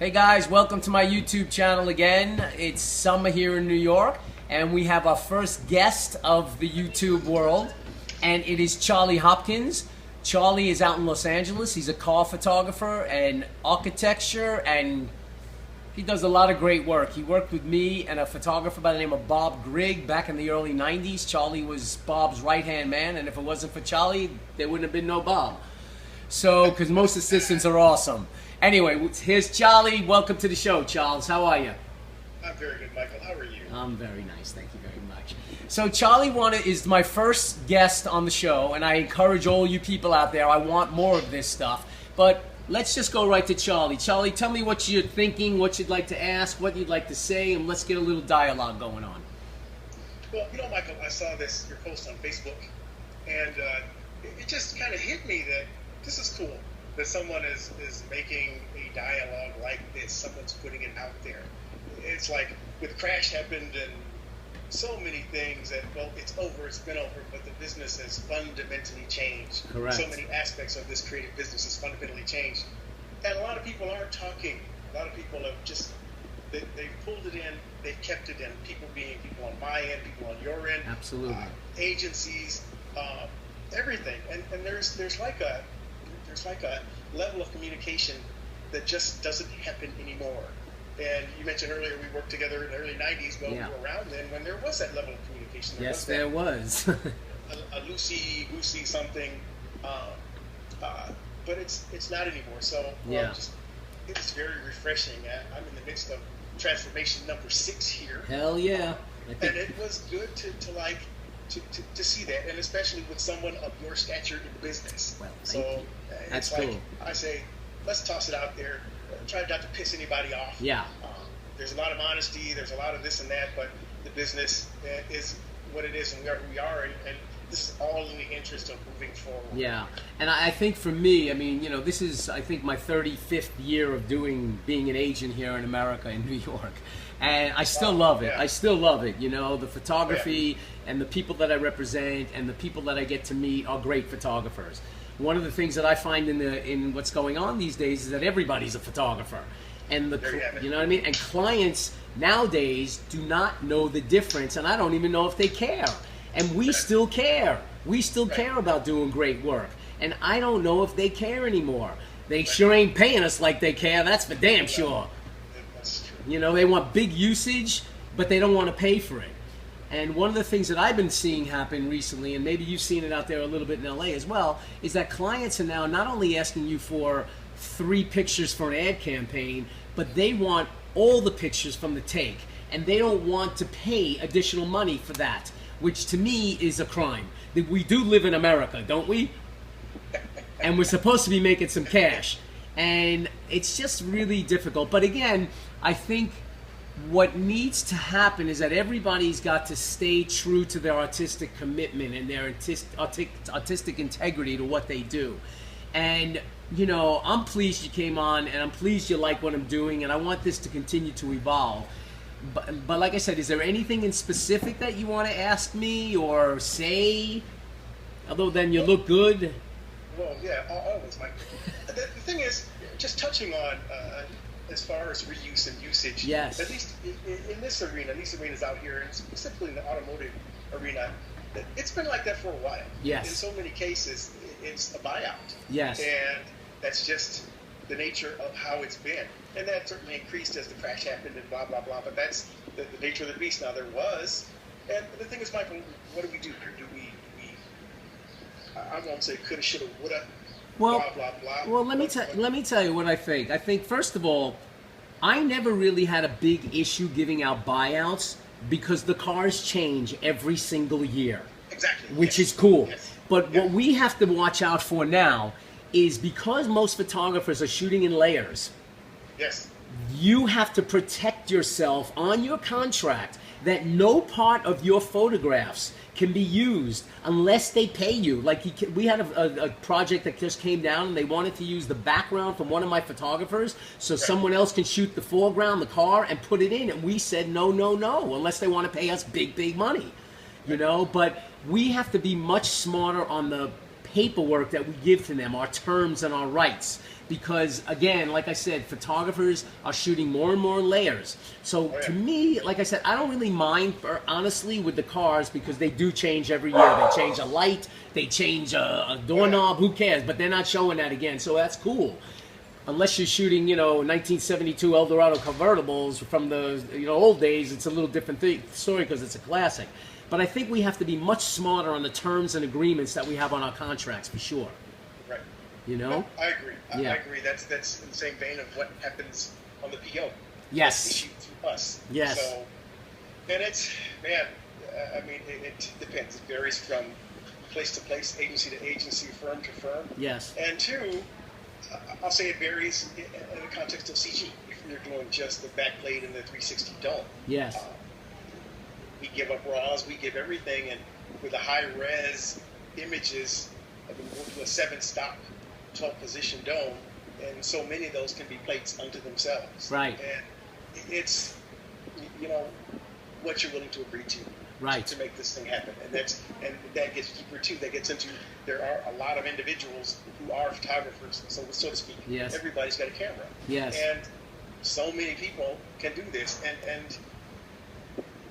Hey guys, welcome to my YouTube channel again. It's summer here in New York, and we have our first guest of the YouTube world, and it is Charlie Hopkins. Charlie is out in Los Angeles. He's a car photographer and architecture, and he does a lot of great work. He worked with me and a photographer by the name of Bob Grigg back in the early 90s. Charlie was Bob's right-hand man, and if it wasn't for Charlie, there wouldn't have been no Bob. So, because most assistants are awesome. Anyway, here's Charlie. Welcome to the show, Charles. How are you? I'm very good, Michael. How are you? I'm very nice. Thank you very much. So Charlie is my first guest on the show, and I encourage all you people out there, I want more of this stuff. But let's just go right to Charlie. Charlie, tell me what you're thinking, what you'd like to ask, what you'd like to say, and let's get a little dialogue going on. Well, you know, Michael, I saw your post on Facebook, and it just kind of hit me that this is cool, that someone is making a dialogue like this. Someone's putting it out there. It's like with Crash happened and so many things that, well, it's over, it's been over, but the business has fundamentally changed. Correct. So many aspects of this creative business has fundamentally changed. And a lot of people aren't talking. A lot of people have just, they've pulled it in, they've kept it in. People on my end, people on your end. Absolutely. Agencies, everything. And there's like a level of communication that just doesn't happen anymore. And you mentioned earlier we worked together in the early 90s. Well, yeah. We were around then when there was that level of communication. Yes, there was. a loosey-goosey something. But it's not anymore. So yeah. It's very refreshing. I'm in the midst of transformation number 6 here. Hell yeah. And it was good to see that, and especially with someone of your stature in business. Well, so that's it's like, cool. I say, let's toss it out there. Try not to piss anybody off. Yeah. There's a lot of honesty. There's a lot of this and that, but the business is what it is, and we are who we are, and this is all in the interest of moving forward. Yeah, and I think for me, I mean, you know, this is, I think, my 35th year of being an agent here in America, in New York. And I still love it. Yeah. I still love it. You know, the photography and the people that I represent and the people that I get to meet are great photographers. One of the things that I find in what's going on these days is that everybody's a photographer. And you know what I mean? And clients nowadays do not know the difference, and I don't even know if they care. And we still care. We still care about doing great work. And I don't know if they care anymore. They sure ain't paying us like they care. That's for damn sure. You know, they want big usage, but they don't want to pay for it. And one of the things that I've been seeing happen recently, and maybe you've seen it out there a little bit in LA as well, is that clients are now not only asking you for 3 pictures for an ad campaign, but they want all the pictures from the take. And they don't want to pay additional money for that, which to me is a crime. We do live in America, don't we? And we're supposed to be making some cash. And it's just really difficult. But again, I think what needs to happen is that everybody's got to stay true to their artistic commitment and their artistic integrity to what they do. And, you know, I'm pleased you came on, and I'm pleased you like what I'm doing, and I want this to continue to evolve. But like I said, is there anything in specific that you want to ask me or say, other than you look good? Well, yeah, always, Mike. The thing is, just touching on as far as reuse and usage, yes. At least in this arena, these arenas out here, and specifically in the automotive arena, it's been like that for a while. Yes. In so many cases, it's a buyout. Yes. And that's just the nature of how it's been. And that certainly increased as the crash happened and blah, blah, blah. But that's the nature of the beast. Now, there was. And the thing is, Michael, what do we do here? I won't say coulda, shoulda, woulda. Well, blah, blah, blah. Well, let me tell you what I think. I think, first of all, I never really had a big issue giving out buyouts because the cars change every single year. Exactly. Which is cool. Yes. But what we have to watch out for now is because most photographers are shooting in layers. Yes. You have to protect yourself on your contract that no part of your photographs can be used unless they pay you. Like we had a project that just came down, and they wanted to use the background from one of my photographers so someone else can shoot the foreground, the car, and put it in. And we said no, unless they want to pay us big money, you know. But we have to be much smarter on the paperwork that we give to them, our terms and our rights. Because, again, like I said, photographers are shooting more and more layers. So, to me, like I said, I don't really mind, honestly, with the cars, because they do change every year. They change a light, they change a doorknob, who cares? But they're not showing that again, so that's cool. Unless you're shooting, 1972 Eldorado convertibles from the old days, it's a little different story because it's a classic. But I think we have to be much smarter on the terms and agreements that we have on our contracts, for sure. Right. No, I agree. I agree. That's in the same vein of what happens on the PO. Yes. Issued through us. Yes. So, and it's, man, it depends. It varies from place to place, agency to agency, firm to firm. Yes. And two, I'll say it varies in the context of CG. If you're doing just the backplate and the 360 dome. Yes. We give up RAWs, we give everything, and with the high-res images, we'll do a 7-stop, 12-position dome, and so many of those can be plates unto themselves. Right. And it's, what you're willing to agree to. Right. To make this thing happen. And that gets deeper, too. That gets into, there are a lot of individuals who are photographers, so to speak. Yes. Everybody's got a camera. Yes. And so many people can do this, and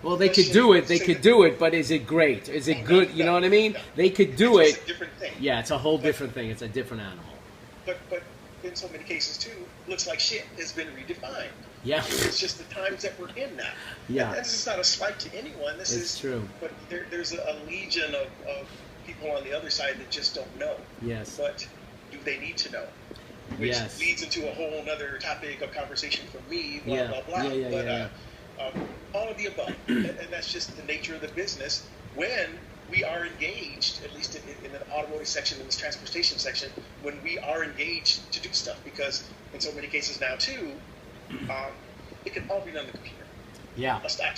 well, they could do it. They could do it, but is it great? Is it good? You know what I mean? They could do it. It's a different thing. Yeah, it's a whole different thing. It's a different animal. But in so many cases too, looks like shit has been redefined. Yeah. It's just the times that we're in now. Yeah. And this is not a slight to anyone. This is true. But there's a legion of people on the other side that just don't know. Yes. But do they need to know? Which leads into a whole other topic of conversation for me. Blah blah blah. All of the above, and that's just the nature of the business. When we are engaged, at least in the automotive section, in this transportation section, when we are engaged to do stuff, because in so many cases now too, it can all be done on the computer. Yeah. A stock